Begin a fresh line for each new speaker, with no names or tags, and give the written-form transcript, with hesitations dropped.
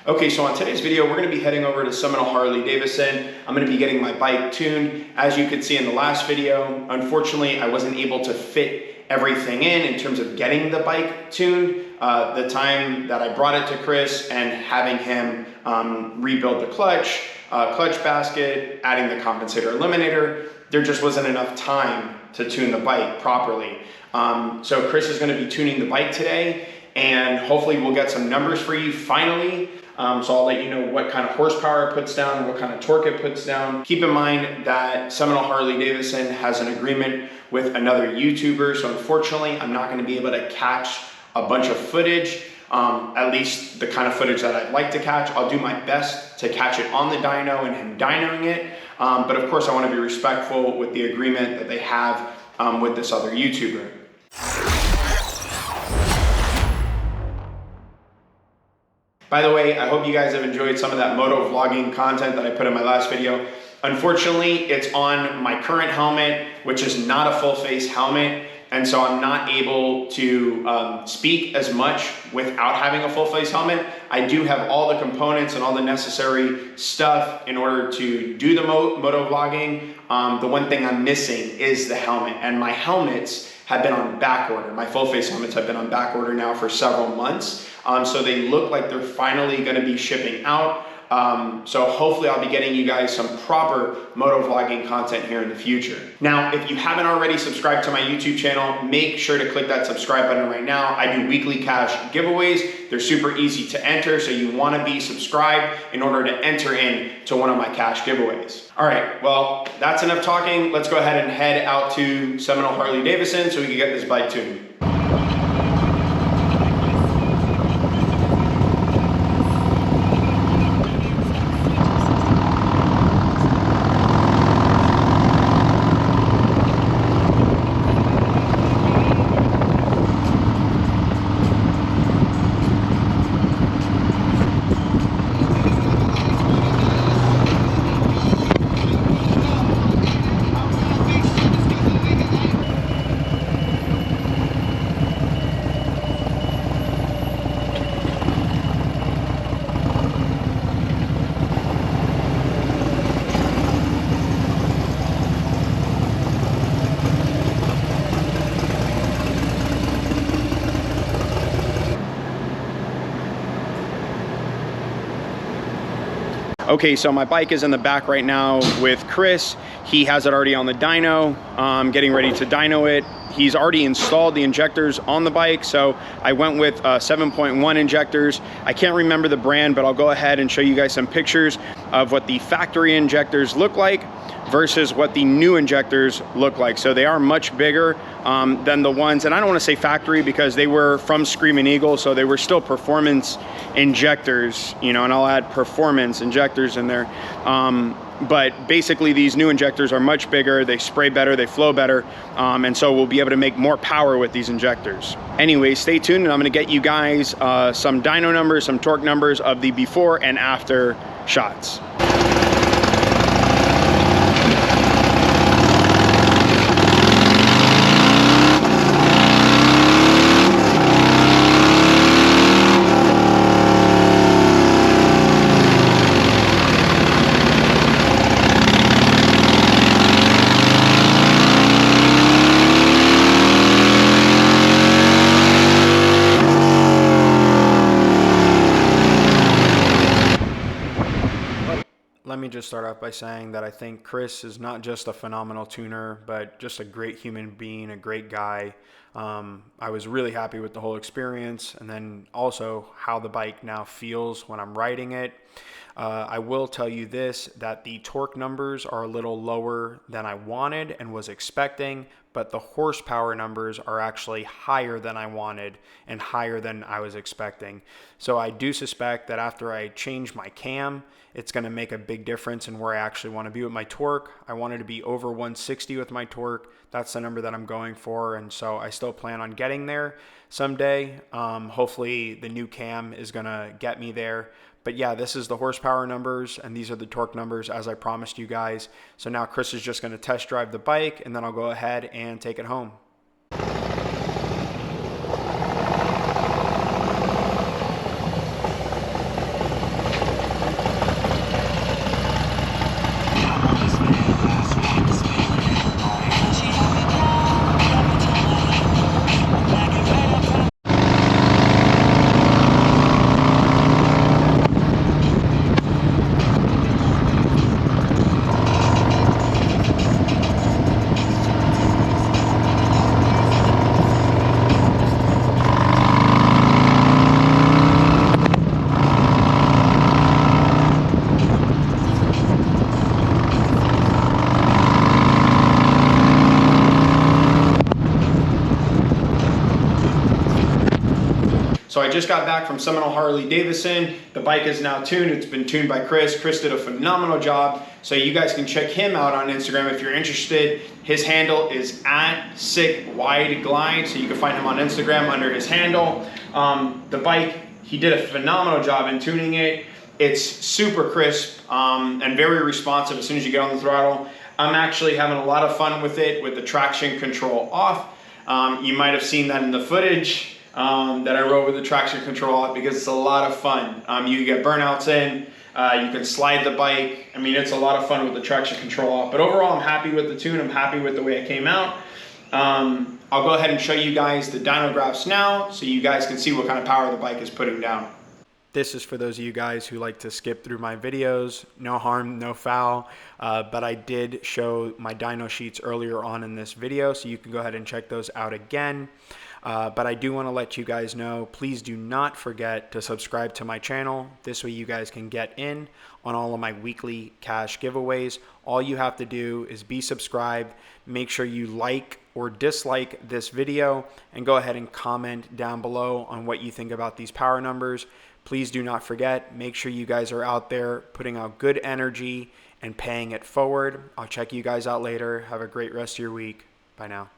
Okay, so on today's video, we're gonna be heading over to Seminole Harley-Davidson. I'm gonna be getting my bike tuned. As you could see in the last video, unfortunately, I wasn't able to fit everything in terms of getting the bike tuned. The time that I brought it to Chris and having him rebuild the clutch basket, adding the compensator eliminator, there just wasn't enough time to tune the bike properly. So Chris is gonna be tuning the bike today, and hopefully we'll get some numbers for you finally. So I'll let you know what kind of horsepower it puts down, what kind of torque it puts down. Keep in mind that Seminole Harley-Davidson has an agreement with another YouTuber, so unfortunately I'm not gonna be able to catch a bunch of footage, at least the kind of footage that I'd like to catch. I'll do my best to catch it on the dyno and him dynoing it, but of course I wanna be respectful with the agreement that they have with this other YouTuber. By the way, I hope you guys have enjoyed some of that moto vlogging content that I put in my last video. Unfortunately, it's on my current helmet, which is not a full face helmet, and so I'm not able to speak as much without having a full face helmet. I do have all the components and all the necessary stuff in order to do the moto vlogging. The one thing I'm missing is the helmet, and my helmets have been on back order. My full face helmets have been on back order now for several months. So they look like they're finally gonna be shipping out. So hopefully I'll be getting you guys some proper moto vlogging content here in the future. Now, if you haven't already subscribed to my YouTube channel, make sure to click that subscribe button right now. I do weekly cash giveaways. They're super easy to enter, so you wanna be subscribed in order to enter in to one of my cash giveaways. All right, well, that's enough talking. Let's go ahead and head out to Seminole Harley-Davidson so we can get this bike tuned. Okay, so my bike is in the back right now with Chris. He has it already on the dyno, getting ready to dyno it. He's already installed the injectors on the bike, so I went with 7.1 injectors. I can't remember the brand, but I'll go ahead and show you guys some pictures of what the factory injectors look like versus what the new injectors look like. So they are much bigger than the ones, and I don't want to say factory because they were from Screaming Eagle, so they were still performance injectors, you know, and I'll add performance injectors in there. But basically these new injectors are much bigger, they spray better, they flow better, and so we'll be able to make more power with these injectors. Anyway, stay tuned and I'm gonna get you guys some dyno numbers, some torque numbers of the before and after shots. Let me just start off by saying that I think Chris is not just a phenomenal tuner, but just a great human being, a great guy. I was really happy with the whole experience, and then also how the bike now feels when I'm riding it. I will tell you this, that the torque numbers are a little lower than I wanted and was expecting, but the horsepower numbers are actually higher than I wanted and higher than I was expecting. So I do suspect that after I change my cam, it's going to make a big difference in where I actually want to be with my torque. I wanted to be over 160 with my torque. That's the number that I'm going for, and so I still plan on getting there someday. Hopefully the new cam is going to get me there. But yeah, this is the horsepower numbers and these are the torque numbers as I promised you guys. So now Chris is just going to test drive the bike and then I'll go ahead and take it home. I just got back from Seminole Harley-Davidson. The bike is now tuned. It's been tuned by Chris. Chris did a phenomenal job. So you guys can check him out on Instagram if you're interested. His handle is @SickWideGlide. So you can find him on Instagram under his handle. The bike, he did a phenomenal job in tuning it. It's super crisp and very responsive as soon as you get on the throttle. I'm actually having a lot of fun with it with the traction control off. You might have seen that in the footage that I rode with the traction control off because it's a lot of fun. You get burnouts in, you can slide the bike. I mean, it's a lot of fun with the traction control off. But overall, I'm happy with the tune. I'm happy with the way it came out. I'll go ahead and show you guys the dyno graphs now so you guys can see what kind of power the bike is putting down. This is for those of you guys who like to skip through my videos. No harm, no foul. But I did show my dyno sheets earlier on in this video, so you can go ahead and check those out again. But I do want to let you guys know, please do not forget to subscribe to my channel. This way you guys can get in on all of my weekly cash giveaways. All you have to do is be subscribed. Make sure you like or dislike this video and go ahead and comment down below on what you think about these power numbers. Please do not forget, make sure you guys are out there putting out good energy and paying it forward. I'll check you guys out later. Have a great rest of your week. Bye now.